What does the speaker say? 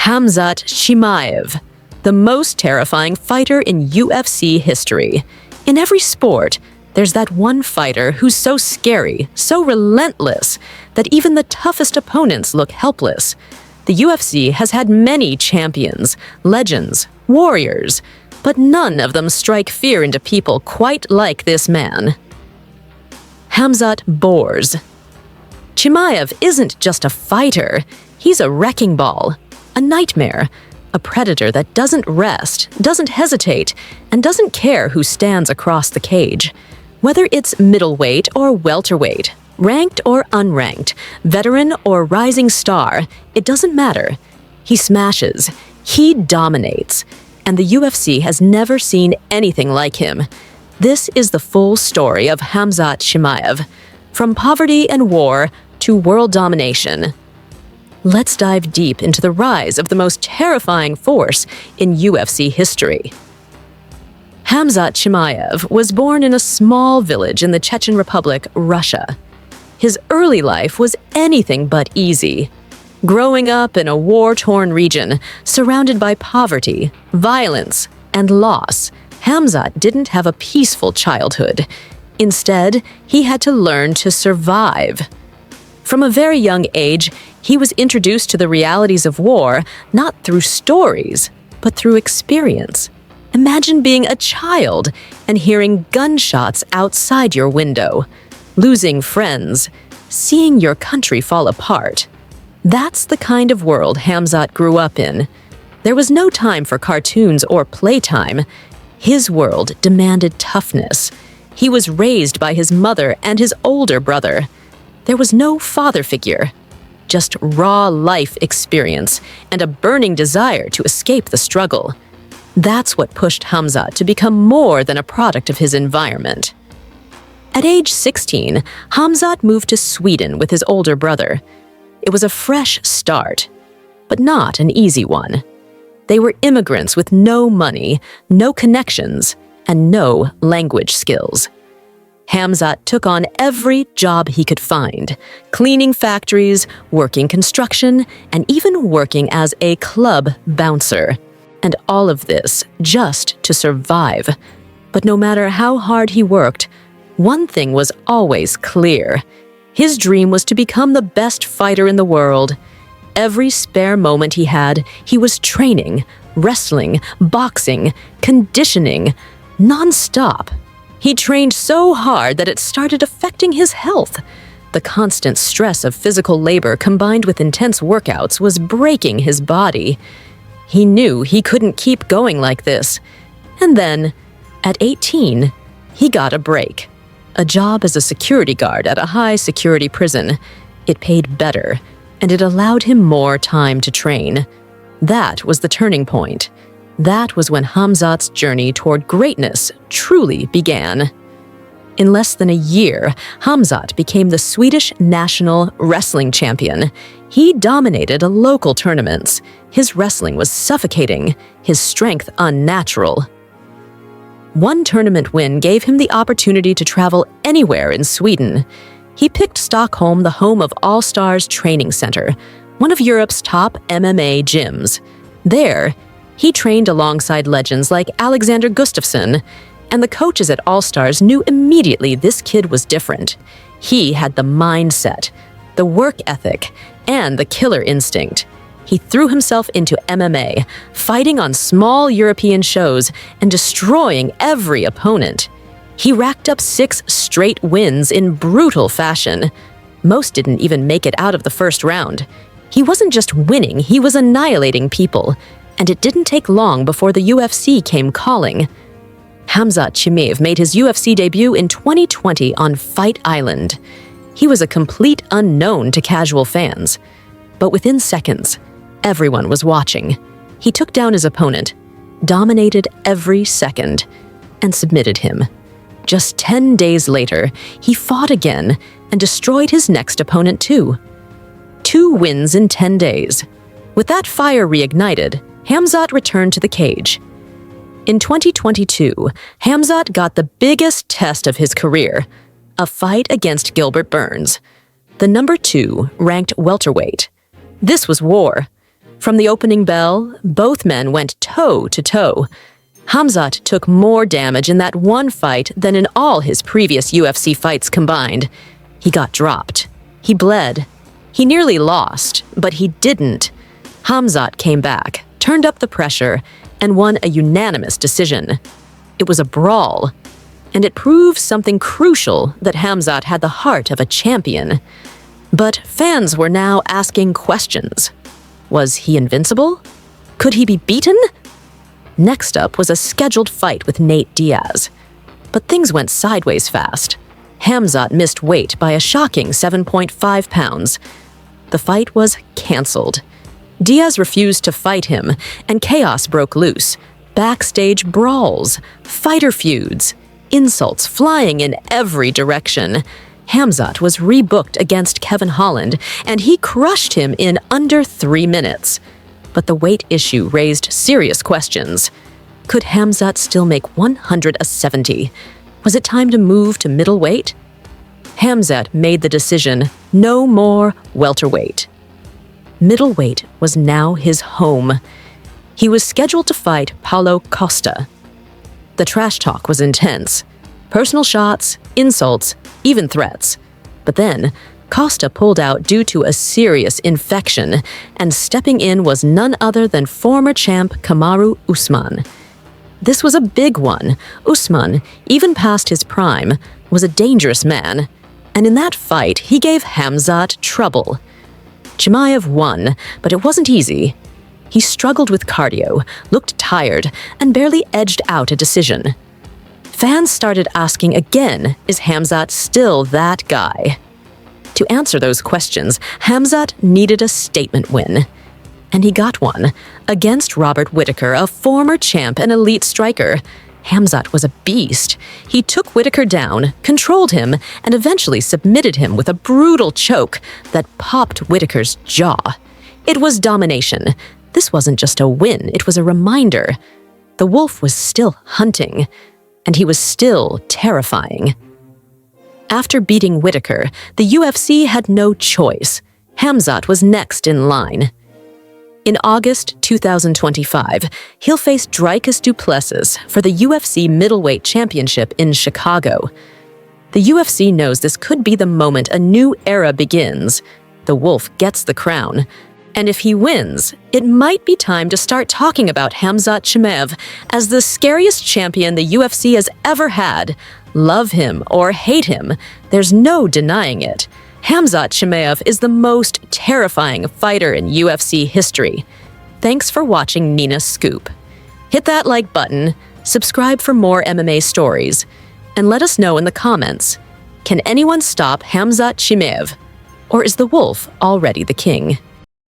Hamzat Chimaev, the most terrifying fighter in UFC history. In every sport, there's that one fighter who's so scary, so relentless, that even the toughest opponents look helpless. The UFC has had many champions, legends, warriors, but none of them strike fear into people quite like this man. Hamzat Borz. Chimaev isn't just a fighter, he's a wrecking ball, a nightmare, a predator that doesn't rest, doesn't hesitate, and doesn't care who stands across the cage. Whether it's middleweight or welterweight, ranked or unranked, veteran or rising star, it doesn't matter. He smashes, he dominates, and the UFC has never seen anything like him. This is the full story of Hamzat Chimaev, from poverty and war to world domination. Let's dive deep into the rise of the most terrifying force in UFC history. Hamzat Chimaev was born in a small village in the Chechen Republic, Russia. His early life was anything but easy. Growing up in a war-torn region, surrounded by poverty, violence, and loss, Hamzat didn't have a peaceful childhood. Instead, he had to learn to survive. From a very young age, he was introduced to the realities of war not through stories, but through experience. Imagine being a child and hearing gunshots outside your window, losing friends, seeing your country fall apart. That's the kind of world Hamzat grew up in. There was no time for cartoons or playtime. His world demanded toughness. He was raised by his mother and his older brother. There was no father figure, just raw life experience and a burning desire to escape the struggle. That's what pushed Hamzat to become more than a product of his environment. At age 16, Hamzat moved to Sweden with his older brother. It was a fresh start, but not an easy one. They were immigrants with no money, no connections, and no language skills. Hamzat took on every job he could find, cleaning factories, working construction, and even working as a club bouncer. And all of this just to survive. But no matter how hard he worked, one thing was always clear. His dream was to become the best fighter in the world. Every spare moment he had, he was training, wrestling, boxing, conditioning, non-stop. He trained so hard that it started affecting his health. The constant stress of physical labor combined with intense workouts was breaking his body. He knew he couldn't keep going like this. And then, at 18, he got a break. A job as a security guard at a high-security prison. It paid better, and it allowed him more time to train. That was the turning point. That was when Hamzat's journey toward greatness truly began. In less than a year, Hamzat became the Swedish national wrestling champion. He dominated local tournaments. His wrestling was suffocating, his strength unnatural. One tournament win gave him the opportunity to travel anywhere in Sweden. He picked Stockholm, the home of All Stars Training Center, one of Europe's top MMA gyms. There, he trained alongside legends like Alexander Gustafsson, and the coaches at All Stars knew immediately this kid was different. He had the mindset, the work ethic, and the killer instinct. He threw himself into MMA, fighting on small European shows and destroying every opponent. He racked up 6 straight wins in brutal fashion. Most didn't even make it out of the first round. He wasn't just winning, he was annihilating people. And it didn't take long before the UFC came calling. Hamzat Chimaev made his UFC debut in 2020 on Fight Island. He was a complete unknown to casual fans. But within seconds, everyone was watching. He took down his opponent, dominated every second, and submitted him. Just 10 days later, he fought again and destroyed his next opponent too. 2 wins in 10 days. With that fire reignited, Hamzat returned to the cage. In 2022, Hamzat got the biggest test of his career, a fight against Gilbert Burns, the number 2 ranked welterweight. This was war. From the opening bell, both men went toe-to-toe. Hamzat took more damage in that one fight than in all his previous UFC fights combined. He got dropped. He bled. He nearly lost, but he didn't. Hamzat came back, turned up the pressure, and won a unanimous decision. It was a brawl, and it proved something crucial that Hamzat had the heart of a champion. But fans were now asking questions. Was he invincible? Could he be beaten? Next up was a scheduled fight with Nate Diaz. But things went sideways fast. Hamzat missed weight by a shocking 7.5 pounds. The fight was canceled. Diaz refused to fight him, and chaos broke loose. Backstage brawls, fighter feuds, insults flying in every direction. Hamzat was rebooked against Kevin Holland, and he crushed him in under 3 minutes. But the weight issue raised serious questions. Could Hamzat still make 170? Was it time to move to middleweight? Hamzat made the decision, no more welterweight. Middleweight was now his home. He was scheduled to fight Paulo Costa. The trash talk was intense. Personal shots, insults, even threats. But then, Costa pulled out due to a serious infection, and stepping in was none other than former champ Kamaru Usman. This was a big one. Usman, even past his prime, was a dangerous man. And in that fight, he gave Hamzat trouble. Chimaev won, but it wasn't easy. He struggled with cardio, looked tired, and barely edged out a decision. Fans started asking again, is Hamzat still that guy? To answer those questions, Hamzat needed a statement win. And he got one, against Robert Whittaker, a former champ and elite striker. Hamzat was a beast. He took Whittaker down, controlled him, and eventually submitted him with a brutal choke that popped Whittaker's jaw. It was domination. This wasn't just a win, it was a reminder. The wolf was still hunting, and he was still terrifying. After beating Whittaker, the UFC had no choice. Hamzat was next in line. In August 2025, he'll face Dricus Du Plessis for the UFC Middleweight Championship in Chicago. The UFC knows this could be the moment a new era begins. The Wolf gets the crown. And if he wins, it might be time to start talking about Hamzat Chimaev as the scariest champion the UFC has ever had. Love him or hate him, there's no denying it. Hamzat Chimaev is the most terrifying fighter in UFC history. Thanks for watching Nina's Scoop. Hit that like button, subscribe for more MMA stories, and let us know in the comments, can anyone stop Hamzat Chimaev? Or is the wolf already the king?